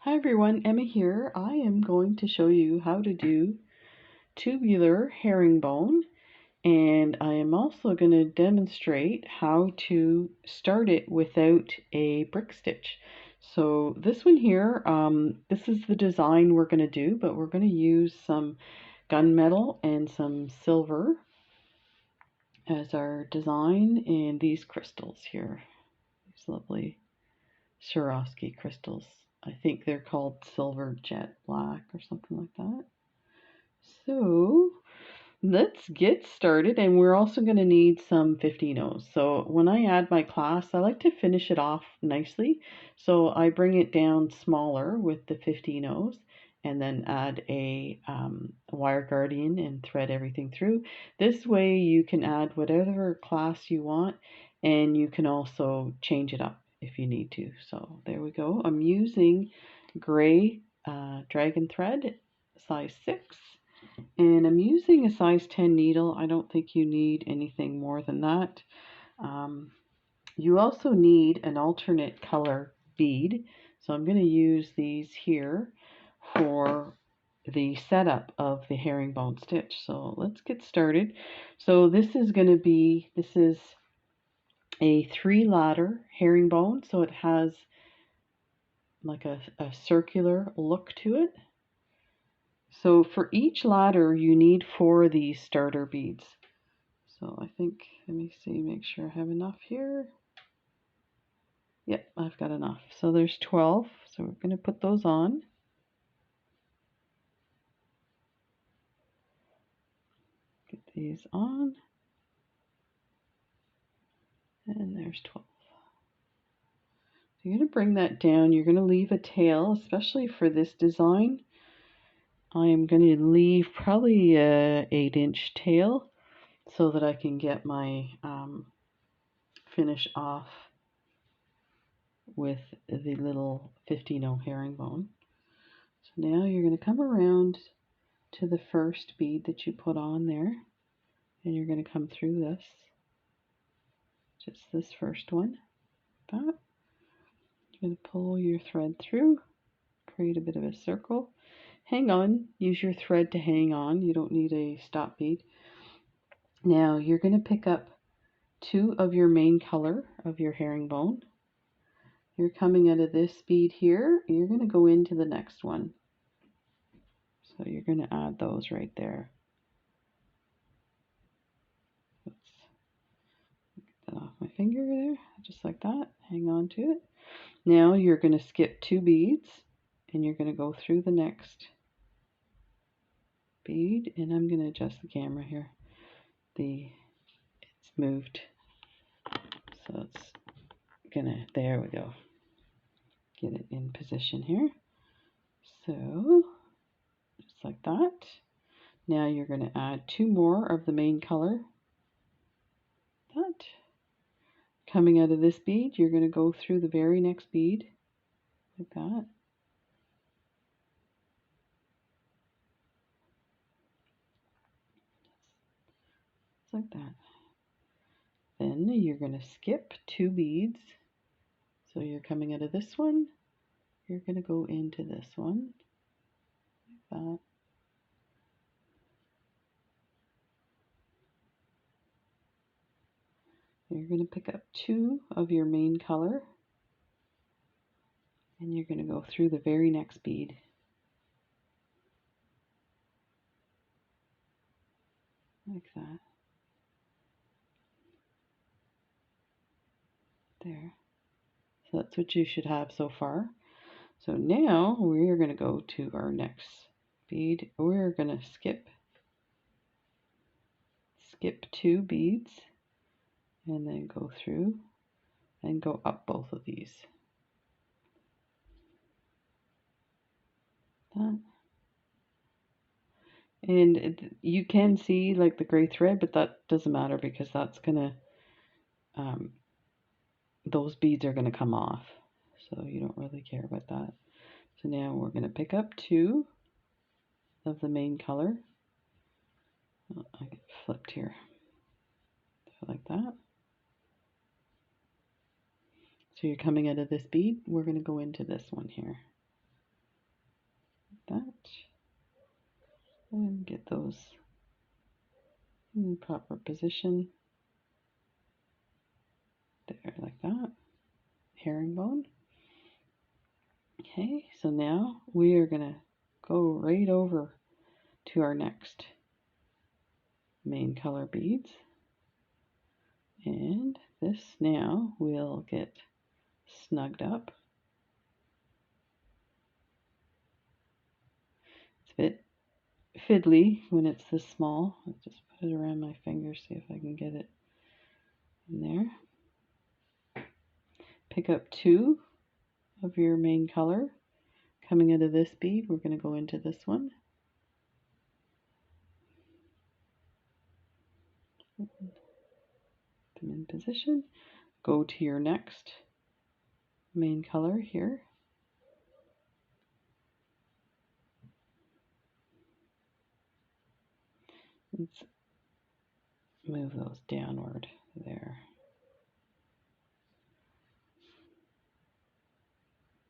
Hi everyone, Emma here. I am going to show you how to do tubular herringbone, and I am also going to demonstrate how to start it without a brick stitch. So this one here, this is the design we're going to do, but we're going to use some gunmetal and some silver as our design, and these crystals here, these lovely Swarovski crystals. I think they're called silver jet black or something like that. So let's get started, and we're also going to need some 15-ohs. So when I add my class, I like to finish it off nicely. So I bring it down smaller with the 15-ohs and then add a wire guardian and thread everything through. This way you can add whatever class you want, and you can also change it up if you need to. So there we go. I'm using gray dragon thread, size 6. And I'm using a size 10 needle. I don't think you need anything more than that. You also need an alternate color bead. So I'm going to use these here for the setup of the herringbone stitch. So let's get started. So this is a 3-ladder herringbone. So it has like a circular look to it. So for each ladder, you need 4 of these starter beads. So I think, let me see, make sure I have enough here. Yep, I've got enough. So there's 12. So we're going to put those on. Get these on. And there's 12. So you're going to bring that down. You're going to leave a tail, especially for this design. I am going to leave probably a 8-inch tail so that I can get my finish off with the little 15-oh herringbone. So now you're going to come around to the first bead that you put on there, and you're going to come through this, just this first one, like that. You're going to pull your thread through, create a bit of a circle. Hang on, use your thread to hang on. You don't need a stop bead. Now you're going to pick up 2 of your main color of your herringbone. You're coming out of this bead here, and you're going to go into the next one. So you're going to add those right there. Let's get that off my finger there, just like that. Hang on to it. Now you're going to skip 2 beads, and you're going to go through the next bead, and I'm going to adjust the camera here. It's moved, so it's gonna, there we go. Get it in position here. So just like that. Now you're going to add 2 more of the main color. That. Coming out of this bead, you're going to go through the very next bead, like that. Just like that. Then you're going to skip 2 beads. So you're coming out of this one, you're going to go into this one, like that. You're going to pick up 2 of your main color, and you're going to go through the very next bead. Like that. There. So that's what you should have so far. So now we're going to go to our next bead. We're going to skip 2 beads and then go through and go up both of these. That. And you can see like the gray thread, but that doesn't matter because that's gonna those beads are gonna come off, so you don't really care about that. So now we're gonna pick up 2 of the main color. Oh, I get flipped here, so like that. So you're coming out of this bead, we're gonna go into this one here. get those in proper position. There, like that. Herringbone. Okay, so now we are going to go right over to our next main color beads. And this now will get snugged up. It's a bit fiddly when it's this small. I'll just put it around my finger, see if I can get it in there. Pick up 2 of your main color. Coming out of this bead, we're going to go into this one. Put them in position. Go to your next main color here. Let's move those downward there.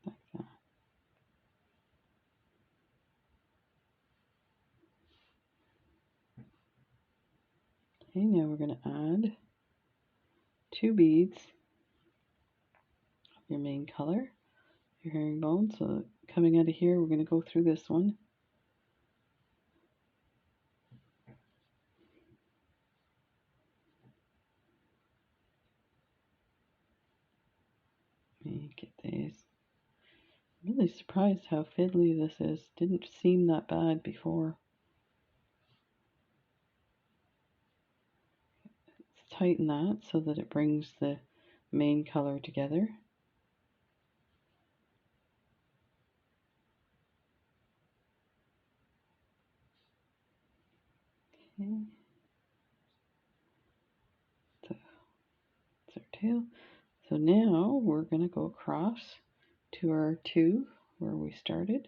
Like that. Okay, now we're going to add 2 beads of your main color, your herringbone. So coming out of here, we're going to go through this one. Get these. I'm really surprised how fiddly this is. Didn't seem that bad before. Let's tighten that so that it brings the main color together. Okay. So that's our tail. So now we're going to go across to our 2 where we started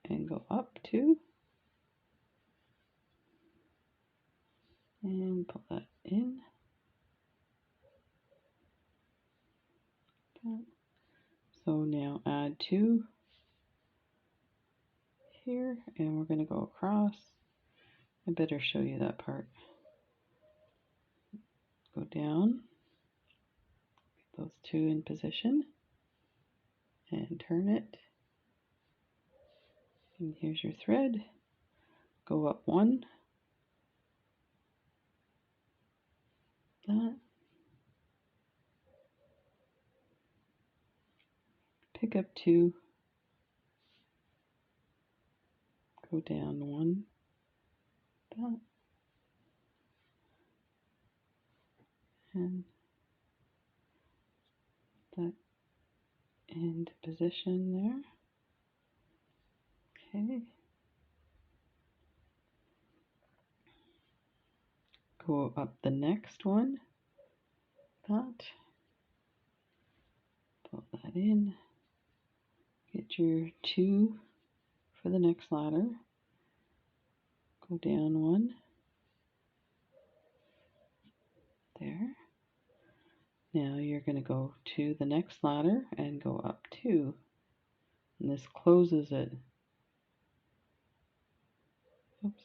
and go up 2 and pull that in. So now add 2 here and we're going to go across. I better show you that part. Go down, get those 2 in position and turn it. And here's your thread. Go up 1. That. Pick up 2. Go down 1. That. And that into position there. Okay. Go up the next one. That. Pull that in. Get your 2 for the next ladder. Go down 1. There. Now you're going to go to the next ladder and go up 2. And this closes it. Oops.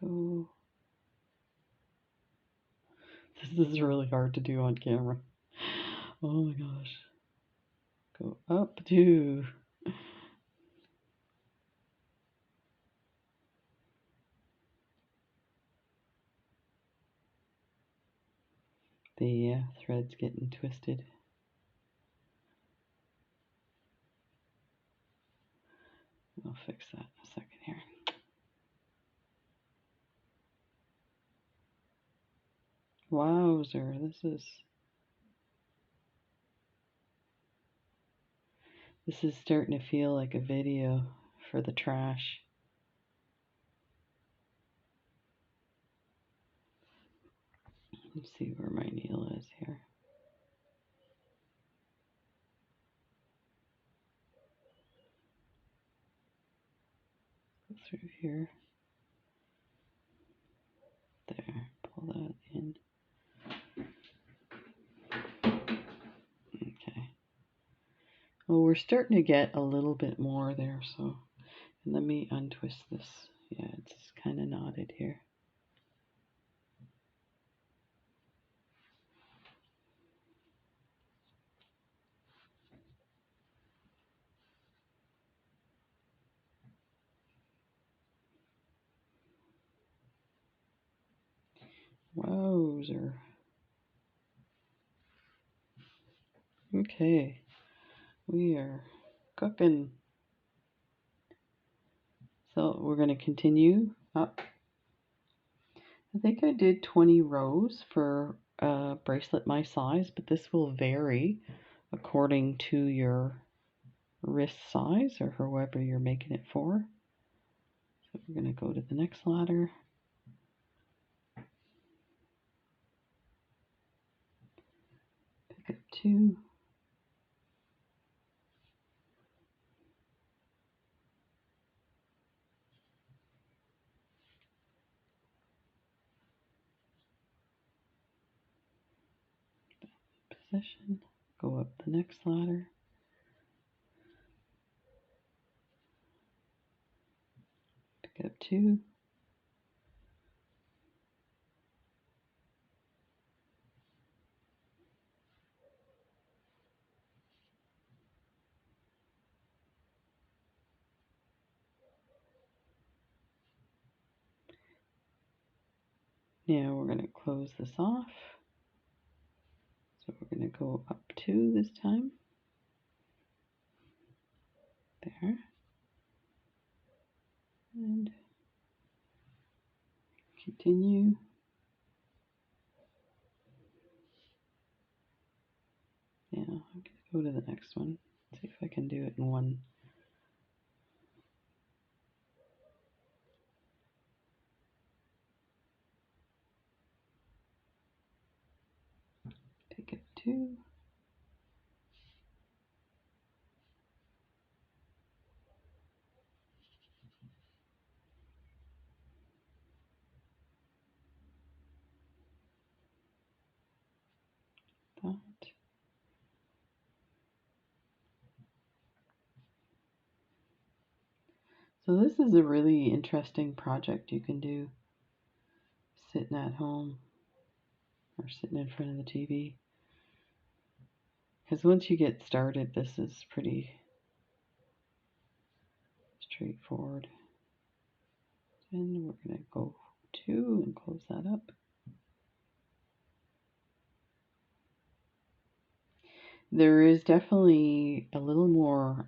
Go. This is really hard to do on camera. Oh my gosh. Go up 2. The thread's getting twisted. I'll fix that in a second here. Wowzer, this is starting to feel like a video for the trash. Let's see where my needle is here. Go through here. There, pull that in. Well, we're starting to get a little bit more there, so let me untwist this. Yeah, it's kind of knotted here. Wowzer. Okay, we are cooking. So we're going to continue up. I think I did 20 rows for a bracelet my size, but this will vary according to your wrist size or whoever you're making it for. So we're going to go to the next ladder. Pick up 2. Position. Go up the next ladder. Pick up 2. Now we're going to close this off. So we're going to go up 2 this time. There. And continue. Yeah, I'm going to go to the next one. See if I can do it in one. Pick up 2. That. So this is a really interesting project you can do sitting at home or sitting in front of the TV. Because once you get started, this is pretty straightforward. And we're going to go 2 and close that up. There is definitely a little more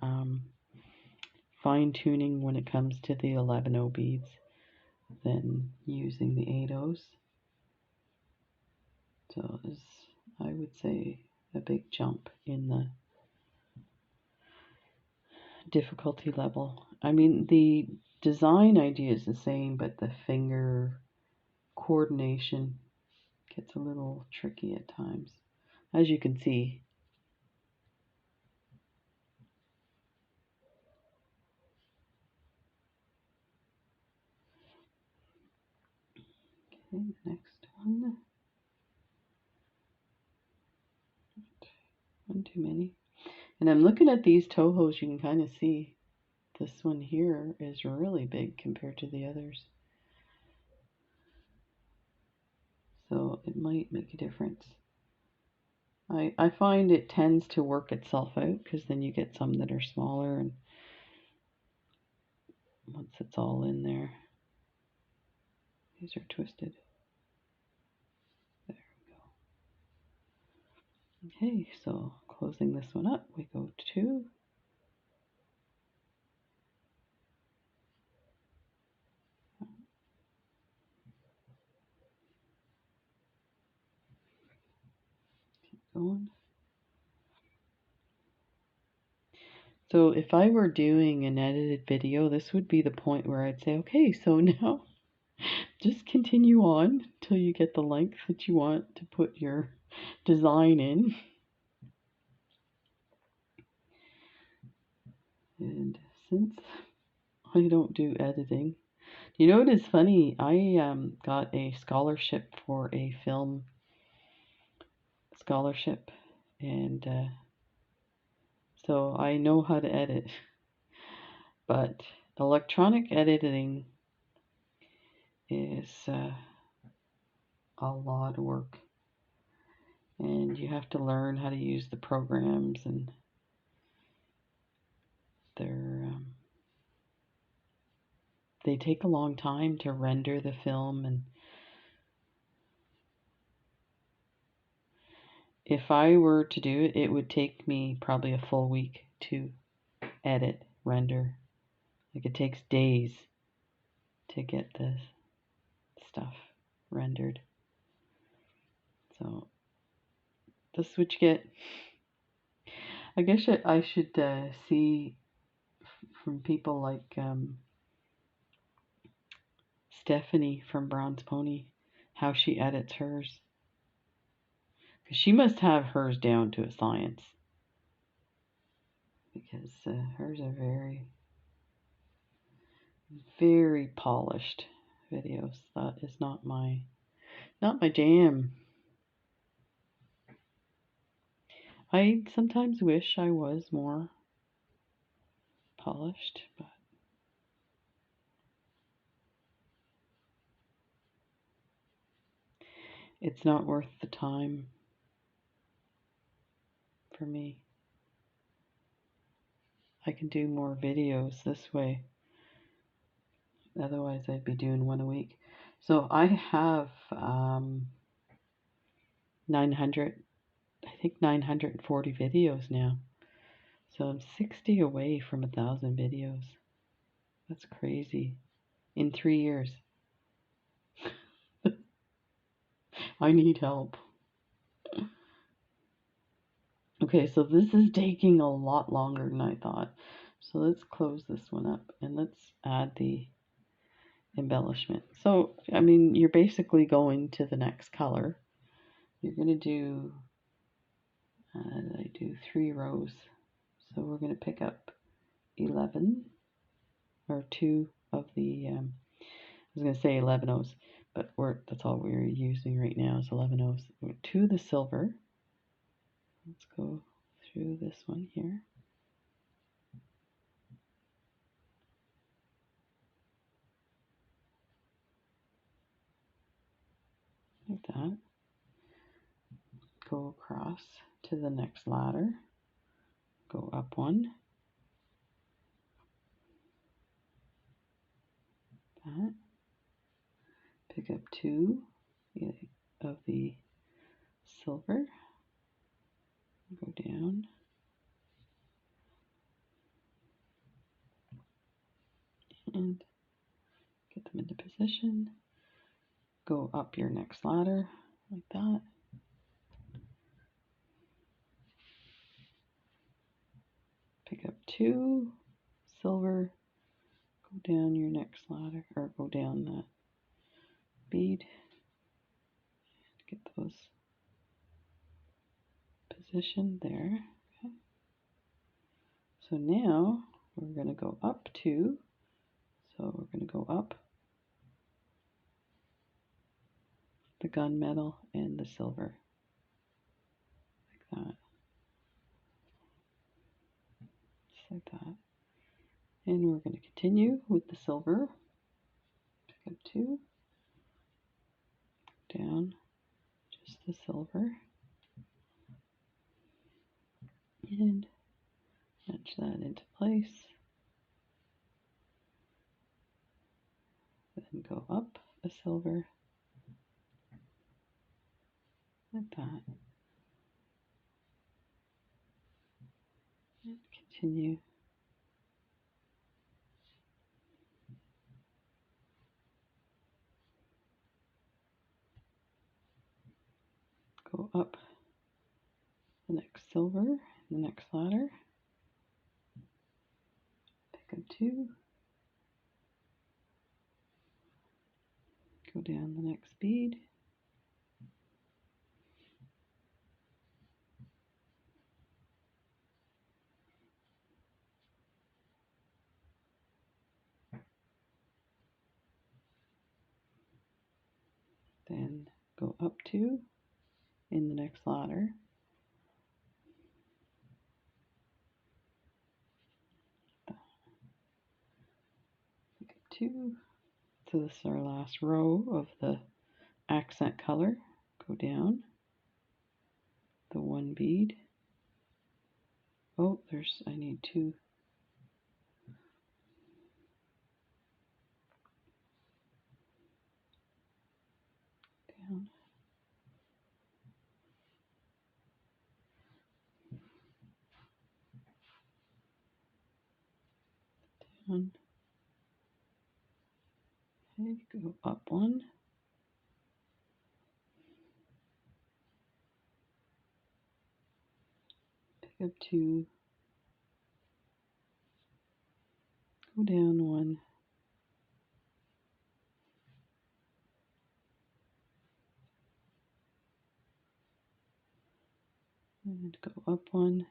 fine tuning when it comes to the 11O beads than using the 8Os. So it's, I would say, a big jump in the difficulty level. I mean, the design idea is the same, but the finger coordination gets a little tricky at times, as you can see. Okay, the next one. One too many. And I'm looking at these Tohos, you can kind of see this one here is really big compared to the others. So it might make a difference. I find it tends to work itself out because then you get some that are smaller, and once it's all in there, these are twisted. There we go. Okay, so closing this one up, we go 2. Keep going. So if I were doing an edited video, this would be the point where I'd say, okay, so now just continue on till you get the length that you want to put your design in. And since I don't do editing, you know what is funny? I got a scholarship for a film scholarship, and so I know how to edit. But electronic editing is a lot of work, and you have to learn how to use the programs, and they take a long time to render the film. And if I were to do it, it would take me probably a full week to edit, render. Like, it takes days to get the stuff rendered. So this would get, I guess I should see from people like Stephanie from Bronze Pony how she edits hers. Because she must have hers down to a science. Because hers are very, very polished videos. That is not my jam. I sometimes wish I was more polished, but it's not worth the time for me. I can do more videos this way. Otherwise, I'd be doing one a week. So I have 900, I think 940 videos now. So I'm 60 away from 1,000 videos. That's crazy. In 3 years. I need help. Okay, so this is taking a lot longer than I thought. So let's close this one up and let's add the embellishment. So, I mean, you're basically going to the next color. You're going to do, I do 3 rows. So we're going to pick up 11 or 2 of the, I was going to say 11 O's, but that's all we're using right now is 11 O's. 2 of the silver. Let's go through this one here. Like that. Go across to the next ladder. Go up 1. That. Pick up 2 of the silver. Go down. And get them into position. Go up your next ladder like that. Pick up 2 silver. Go down your next ladder, or go down that bead. Get those positioned there. Okay. So now we're going to go up 2. So we're going to go up the gunmetal and the silver. Like that. Just like that. And we're going to continue with the silver. Pick up 2. Down just the silver. And match that into place. Then go up a silver. Like that. And continue. Go up the next silver, the next ladder. Pick up 2. Go down the next bead. Then go up 2 in the next ladder. 2. So this is our last row of the accent color. Go down the 1 bead. Oh, I need 2. Down. Down. Okay, go up 1. Pick up 2. Go down 1. And go up 1.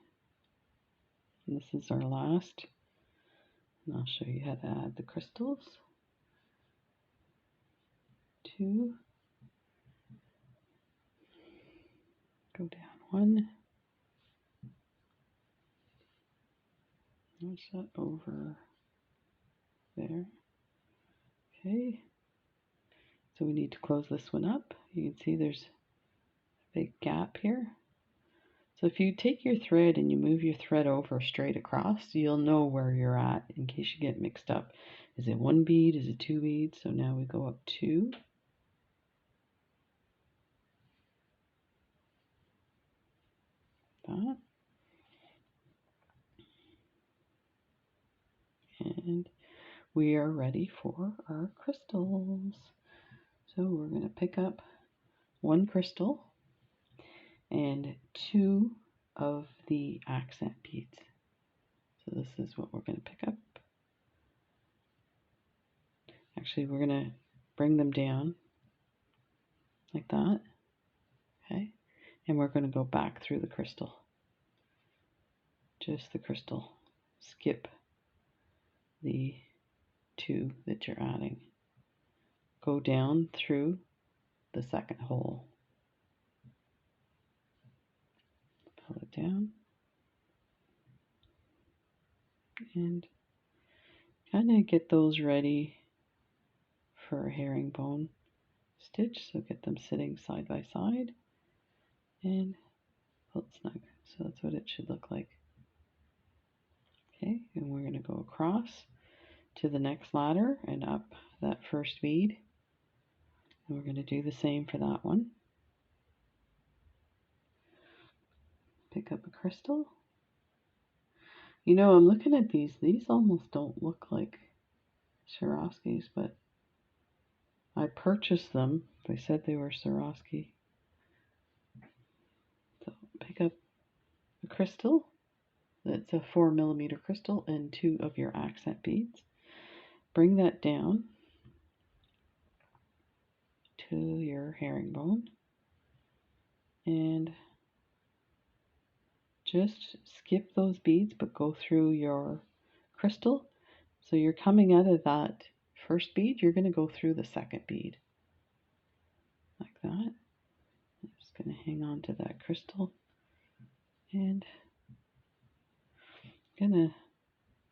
And this is our last. And I'll show you how to add the crystals. 2. Go down 1. What's that over there? Okay. So we need to close this one up. You can see there's a big gap here. So if you take your thread and you move your thread over straight across, you'll know where you're at in case you get mixed up. Is it 1 bead? Is it 2 beads? So now we go up 2. That. And we are ready for our crystals. So we're going to pick up 1 crystal and 2 of the accent beads. So this is what we're going to pick up. Actually, we're going to bring them down like that. Okay. And we're going to go back through the crystal. Just the crystal. Skip the 2 that you're adding. Go down through the second hole. Pull it down. And kind of get those ready for a herringbone stitch. So get them sitting side by side and pull it snug. So that's what it should look like. Okay, and we're going to go across to the next ladder and up that first bead. And we're going to do the same for that one. Pick up a crystal. You know, I'm looking at these. These almost don't look like Swarovskis, but I purchased them. They said they were Swarovski. So pick up a crystal. That's a 4mm crystal and 2 of your accent beads. Bring that down to your herringbone and just skip those beads but go through your crystal. So you're coming out of that first bead, you're going to go through the second bead like that. I'm just going to hang on to that crystal and I'm going to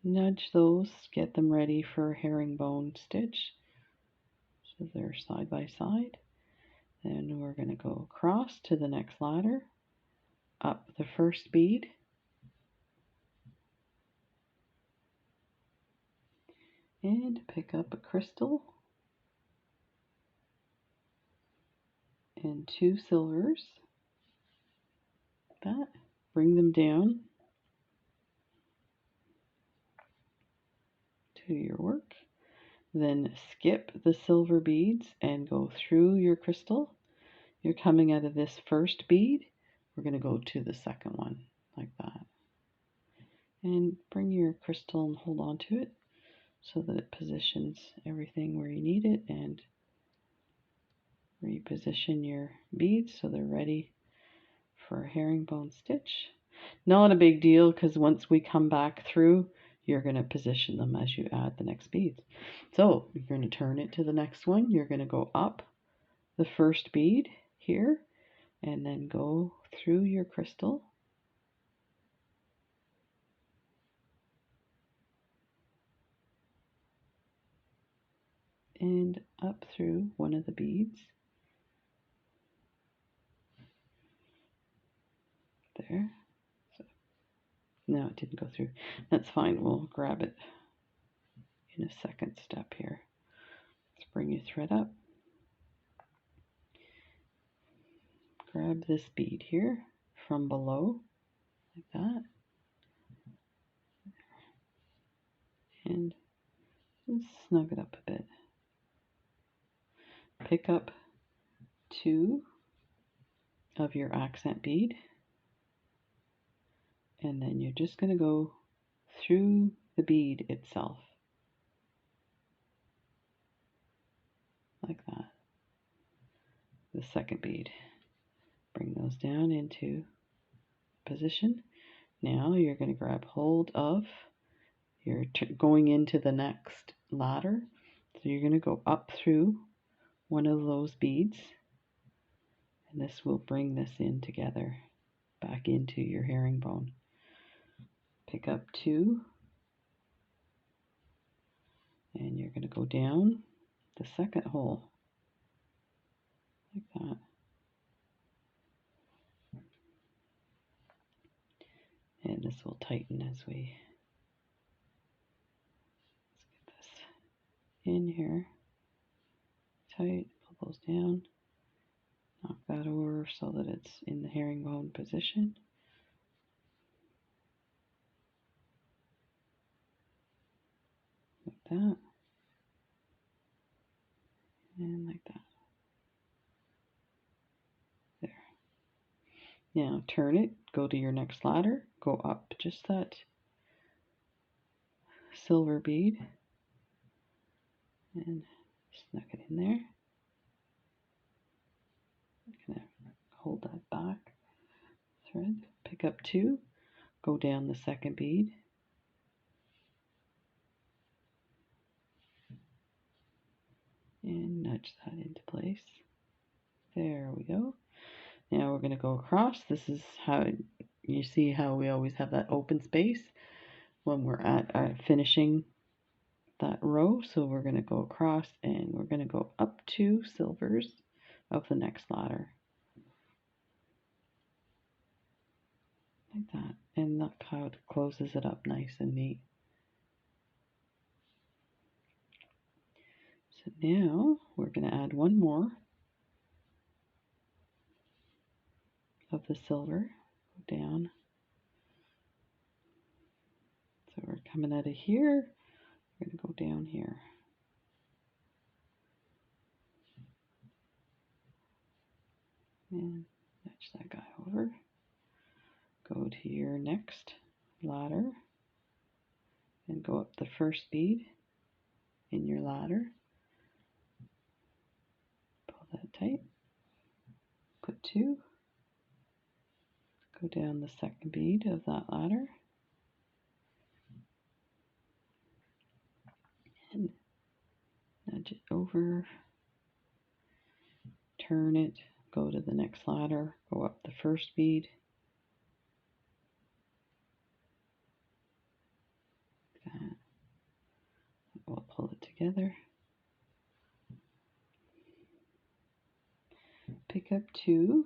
nudge those, get them ready for a herringbone stitch. So they're side by side. Then we're going to go across to the next ladder, up the first bead, and pick up a crystal and 2 silvers. Like that. Bring them down to your work. Then skip the silver beads and go through your crystal. You're coming out of this first bead. We're going to go to the second one like that. And bring your crystal and hold on to it so that it positions everything where you need it, and reposition your beads so they're ready for a herringbone stitch. Not a big deal because once we come back through, you're going to position them as you add the next beads. So you're going to turn it to the next one. You're going to go up the first bead here and then go through your crystal. and up through one of the beads. There. So, no, it didn't go through. That's fine. We'll grab it in a second step here. Let's bring your thread up. Grab this bead here from below, like that. And snug it up a bit. Pick up 2 of your accent bead, and then you're just going to go through the bead itself, like that. The second bead. Bring those down into position. Now you're going to grab hold of, you're going into the next ladder, so you're going to go up through one of those beads, and this will bring this in together, back into your herringbone. Pick up 2, and you're going to go down the second hole, like that. And this will tighten as we, let's get this in here, tight, pull those down, knock that over so that it's in the herringbone position. Like that. And like that. There. Now turn it, go to your next ladder, go up just that silver bead, and snug it in there. I'm gonna hold that back thread, pick up 2, go down the second bead, and nudge that into place. There we go. Now we're going to go across. This is how you see how we always have that open space when we're at finishing that row. So we're going to go across, and we're going to go up 2 silvers of the next ladder, like that. And look how it closes it up nice and neat. So now we're going to add 1 more of the silver, go down. So we're coming out of here, we're going to go down here. And nudge that guy over. Go to your next ladder and go up the first bead in your ladder. Pull that tight. Put 2. Go down the second bead of that ladder. And nudge it over. Turn it. Go to the next ladder. Go up the first bead. Like that. We'll pull it together. Pick up 2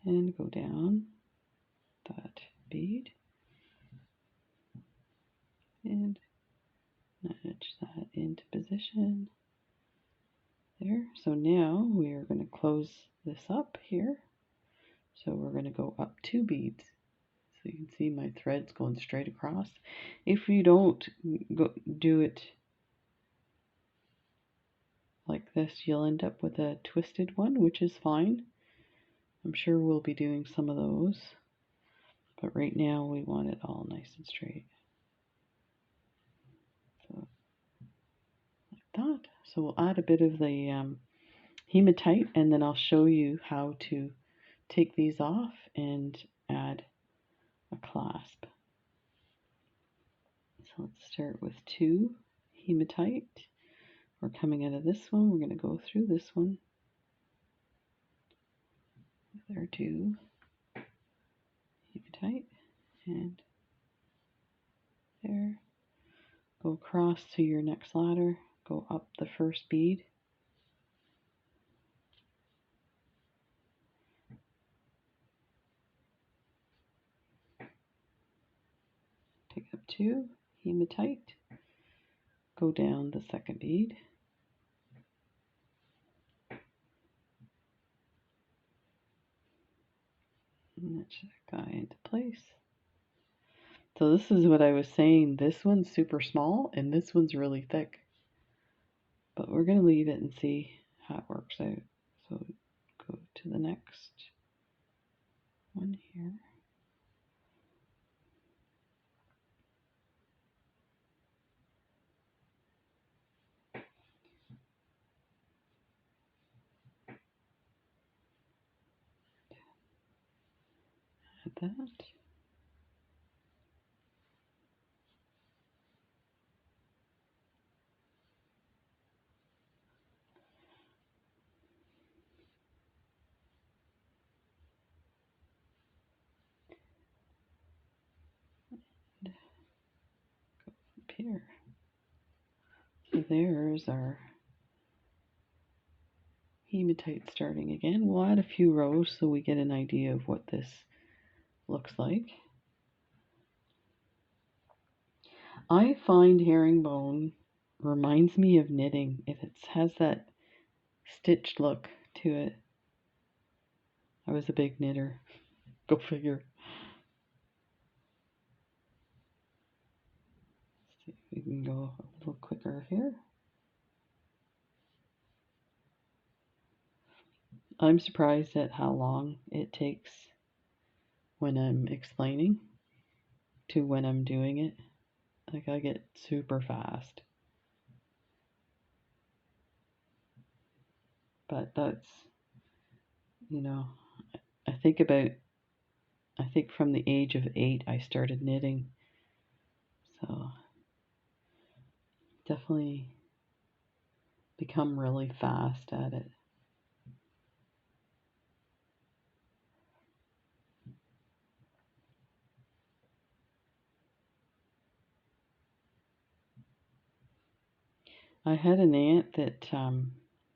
and go down that bead and nudge that into position. There. So now we are going to close this up here. So we're going to go up 2 beads. So you can see my thread's going straight across. If you don't do it like this, you'll end up with a twisted one, which is fine. I'm sure we'll be doing some of those. But right now we want it all nice and straight. So like that. So we'll add a bit of the hematite, and then I'll show you how to take these off and add a clasp. So let's start with 2 hematite. We're coming out of this one. We're going to go through this one with our 2 hematite, and there. Go across to your next ladder, go up the first bead. Pick up 2, hematite, go down the second bead. And match that guy into place. So this is what I was saying, this one's super small and this one's really thick. But we're going to leave it and see how it works out. So go to the next one here. Add that. And go up here. So there's our hematite starting again. We'll add a few rows so we get an idea of what this looks like. I find herringbone reminds me of knitting. It has that stitched look to it. I was a big knitter. Go figure. Let's see if we can go a little quicker here. I'm surprised at how long it takes when I'm explaining to when I'm doing it. Like, I get super fast. But that's, you know, I think from the age of 8 I started knitting. So definitely become really fast at it. I had an aunt that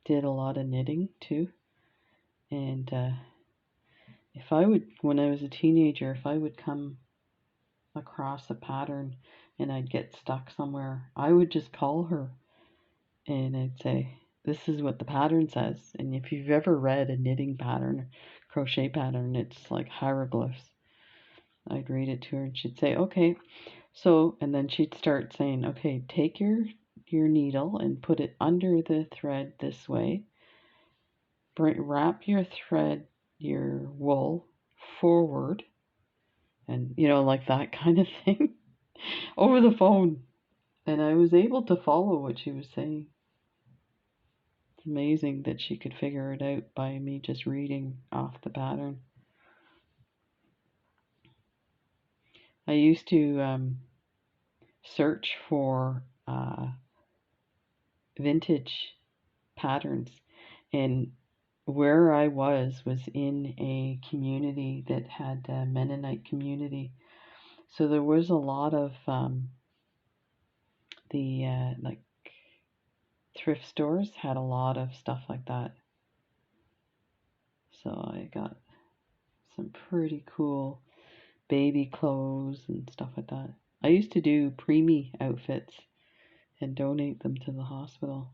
did a lot of knitting too, and when I was a teenager, if I would come across a pattern and I'd get stuck somewhere, I would just call her and I'd say, this is what the pattern says. And if you've ever read a knitting pattern or crochet pattern, it's like hieroglyphs. I'd read it to her and she'd say, okay, so, and then she'd start saying, okay, take your needle and put it under the thread this way. Wrap your wool forward, and like that kind of thing over the phone. And I was able to follow what she was saying. It's amazing that she could figure it out by me just reading off the pattern. I used to search for vintage patterns, and where I was in a community that had a Mennonite community, so there was a lot of the like thrift stores had a lot of stuff like that. So I got some pretty cool baby clothes and stuff like that. I used to do preemie outfits and donate them to the hospital.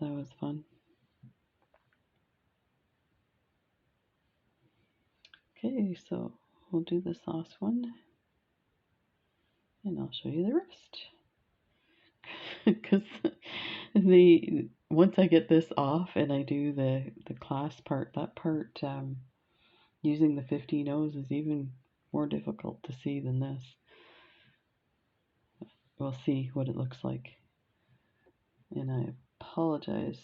That was fun. Okay, so we'll do this last one and I'll show you the rest. Because once I get this off and I do the class part, that part using the 15 O's is even more difficult to see than this. We'll see what it looks like. And I apologize.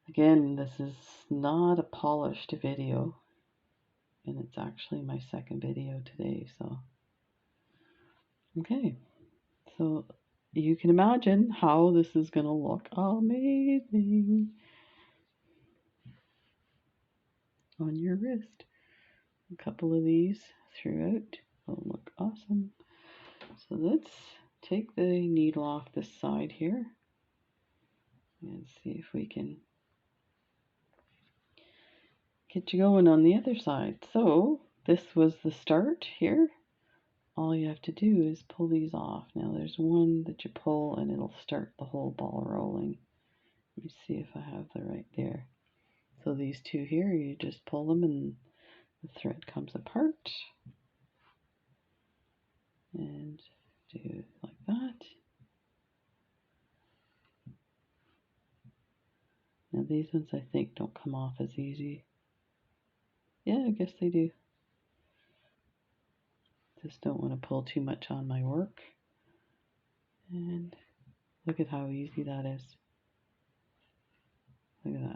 Again, this is not a polished video, and it's actually my second video today, so. Okay, so you can imagine how this is going to look amazing on your wrist. A couple of these throughout will look awesome. So let's take the needle off this side here and see if we can get you going on the other side. So this was the start here. All you have to do is pull these off. Now there's one that you pull and it'll start the whole ball rolling. Let me see if I have the right there. So these two here, you just pull them and the thread comes apart. And do it like that. Now these ones I think don't come off as easy. Yeah, I guess they do. Just don't want to pull too much on my work. And look at how easy that is. Look at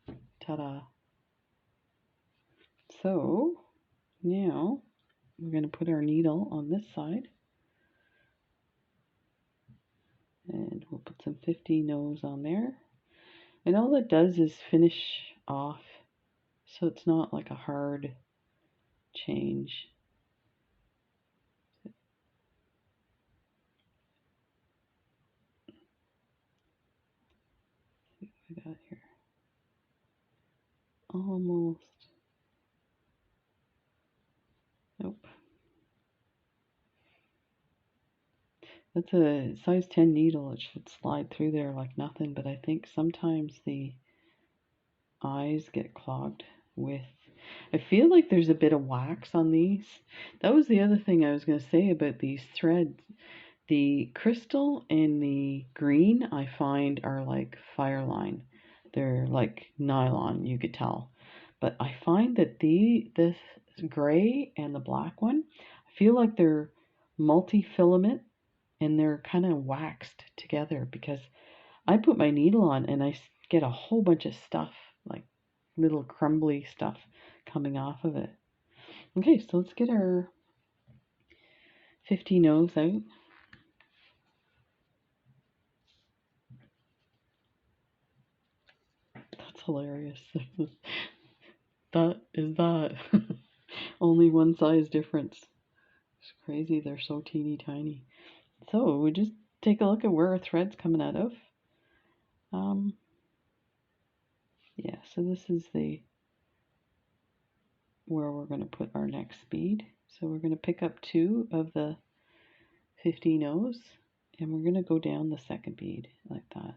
that. Ta-da. So now we're going to put our needle on this side. And we'll put some 50 nose on there. And all it does is finish off, so it's not like a hard change. See what I got here. Almost. Nope. That's a size 10 needle. It should slide through there like nothing, but I think sometimes the eyes get clogged with. I feel like there's a bit of wax on these. That was the other thing I was going to say about these threads. The crystal and the green I find are like Fireline. They're like nylon, you could tell. But I find that this gray and the black one, I feel like they're multi-filament and they're kind of waxed together, because I put my needle on and I get a whole bunch of stuff, like little crumbly stuff coming off of it. Okay, so let's get our 50 nose out. That's hilarious. That is that. Only one size difference. It's crazy, they're so teeny tiny. So we just take a look at where our thread's coming out of. Yeah, so this is where we're going to put our next bead. So we're going to pick up 2 of the 50 nose and we're going to go down the second bead like that.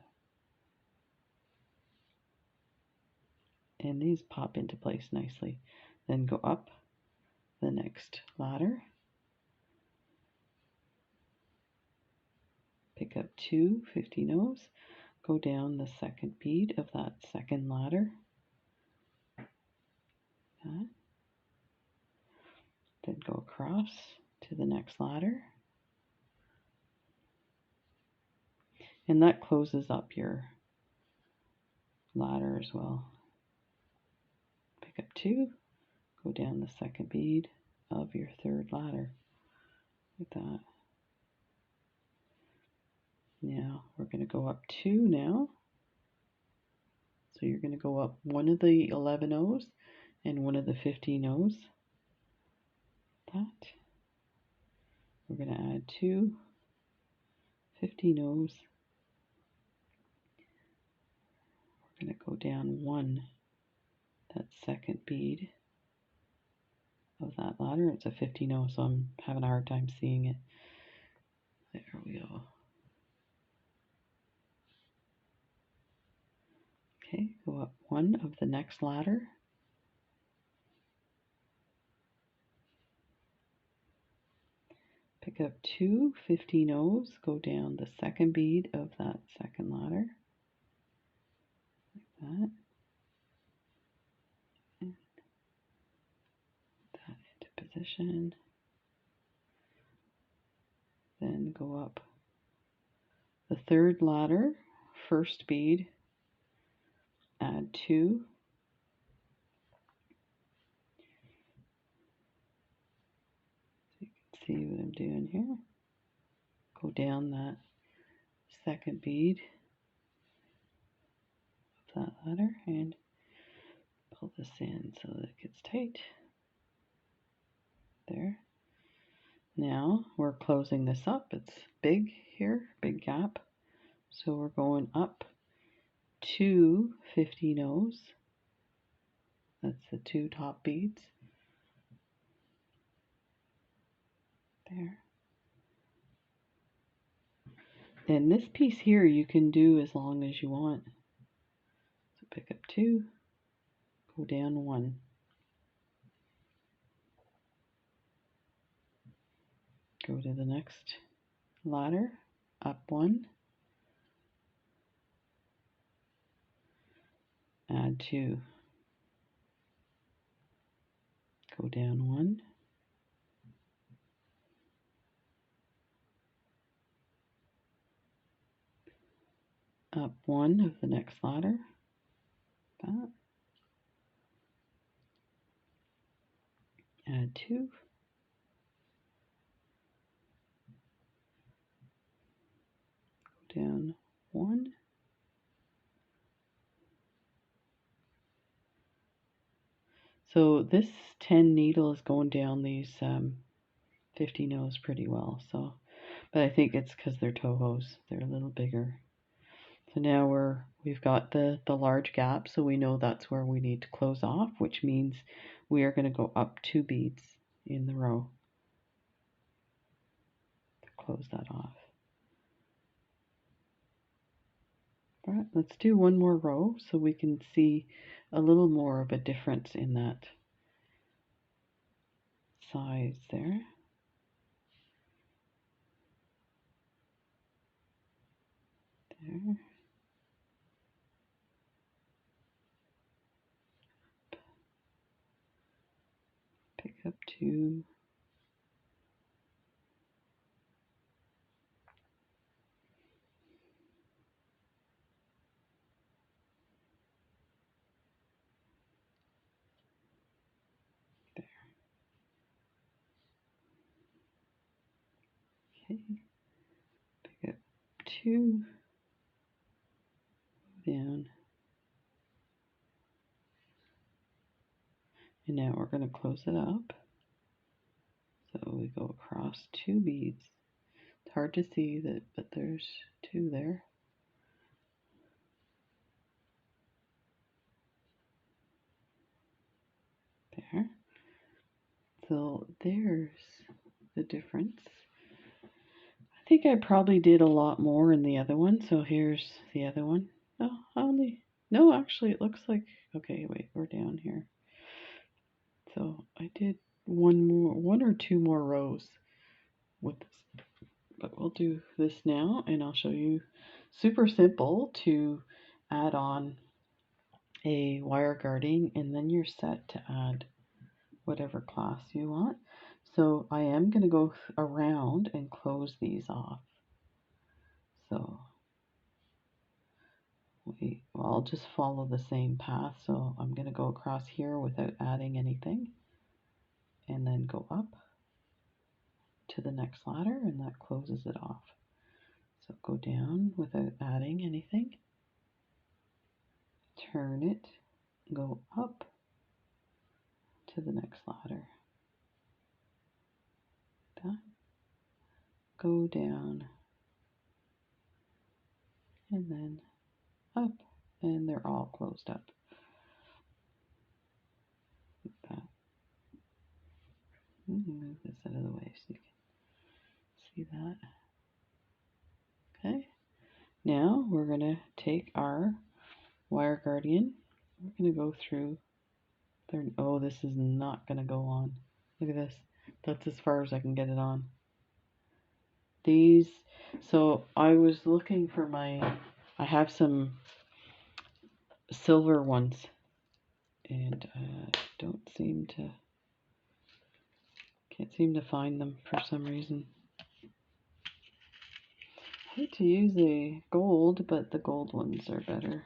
And these pop into place nicely. Then go up the next ladder. Pick up 2 50 nose. Go down the second bead of that second ladder. That. Then go across to the next ladder. And that closes up your ladder as well. Pick up 2, go down the second bead of your third ladder. Like that. Now we're going to go up 2 now. So you're going to go up one of the 11 O's and one of the 15 O's. That. We're going to add 2 15 O's. We're going to go down 1, that second bead of that ladder. It's a 15 O, so I'm having a hard time seeing it. There we go. Okay, go up 1 of the next ladder. Pick up 2 15 O's, go down the second bead of that second ladder. Like that. And put that into position. Then go up the third ladder, first bead, add 2. So you can see what I'm doing here. Go down that second bead of that ladder and pull this in so that it gets tight. There. Now we're closing this up. It's big here, big gap. So we're going up to 50 no's. That's the 2 top beads. There. And this piece here you can do as long as you want. So pick up 2, go down 1. Go to the next ladder, up 1, add 2, go down 1, up 1 of the next ladder, that, add 2, go down 1, so this 10 needle is going down these 50 no's pretty well, so, but I think it's because they're Tohos, they're a little bigger. So now we've got the large gap, so we know that's where we need to close off, which means we are going to go up 2 beads in the row to close that off. All right, let's do one more row so we can see a little more of a difference in that size there. There. Pick up 2. There. Okay. Pick up 2. Down. And now we're going to close it up. So we go across 2 beads. It's hard to see that, but there's 2 there. There. So there's the difference. I think I probably did a lot more in the other one. So here's the other one. Oh, no, actually it looks like, okay, wait, we're down here. So I did one or two more rows with this, but we'll do this now and I'll show you. Super simple to add on a wire guarding, and then you're set to add whatever class you want. So I am going to go around and close these off. So I'll just follow the same path. So I'm going to go across here without adding anything, and then go up to the next ladder, and that closes it off. So go down without adding anything, turn it, go up to the next ladder, that, go down, and then up, and they're all closed up. Like that. Move this out of the way so you can see that. Okay, now we're going to take our wire guardian. We're going to go through there. Oh, this is not going to go on. Look at this. That's as far as I can get it on. These, so I was looking for I have some silver ones, and can't seem to find them for some reason. I hate to use a gold, but the gold ones are better.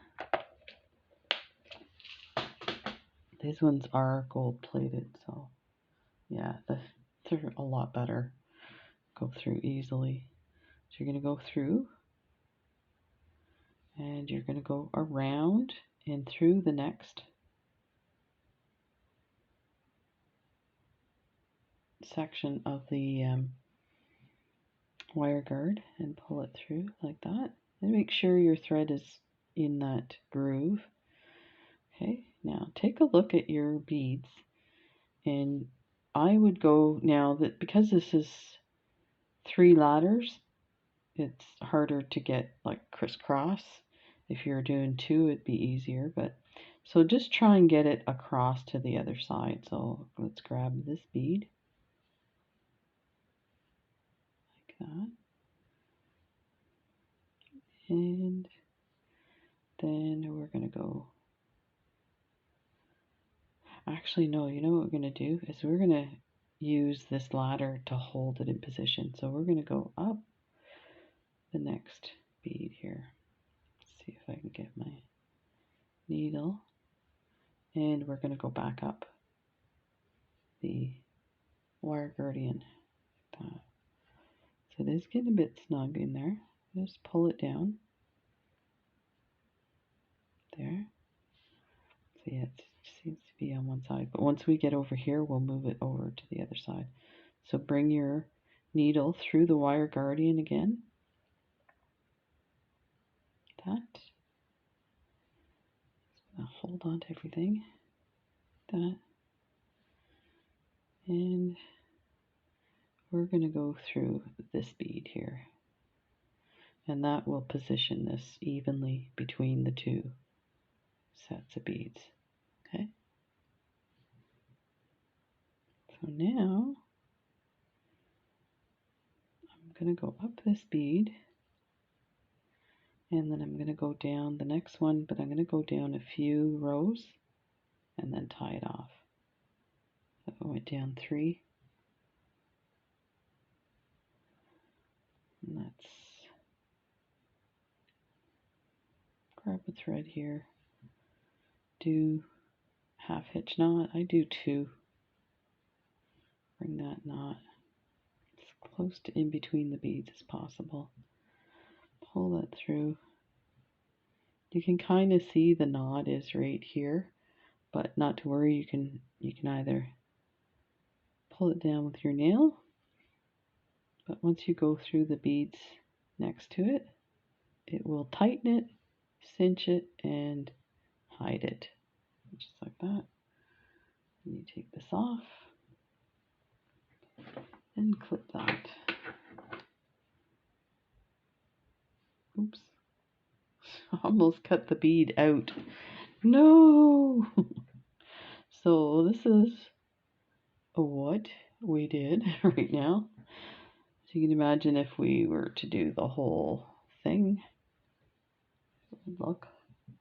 These ones are gold plated, so yeah, they're a lot better. Go through easily. So you're going to go through, and you're going to go around and through the next section of the wire guard and pull it through like that. And make sure your thread is in that groove. Okay, now take a look at your beads, and I would go now that because this is 3 ladders, it's harder to get like crisscross. If you're doing 2, it'd be easier, but so just try and get it across to the other side. So let's grab this bead like that, and then we're going to go, actually no, you know what we're going to do is we're going to use this ladder to hold it in position. So we're going to go up the next bead here. Let's see if I can get my needle, and we're going to go back up the wire guardian like that. So it is getting a bit snug in there. Just pull it down there. So yeah, it seems to be on one side, but once we get over here, we'll move it over to the other side. So bring your needle through the wire guardian again. That. Hold on to everything. That. And we're going to go through this bead here. And that will position this evenly between the 2 sets of beads. Okay. So now I'm going to go up this bead, and then I'm going to go down the next one, but I'm going to go down a few rows and then tie it off. So I went down 3, and let's grab a thread here, do half hitch knot. I do 2. Bring that knot as close to in between the beads as possible. Pull that through. You can kind of see the knot is right here, but not to worry. You can either pull it down with your nail, but once you go through the beads next to it, it will tighten it, cinch it, and hide it, just like that. And you take this off and clip that. Oops. Almost cut the bead out. No! So this is what we did right now. So you can imagine if we were to do the whole thing, it would look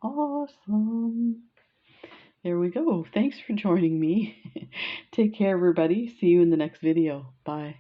awesome. There we go. Thanks for joining me. Take care, everybody. See you in the next video. Bye.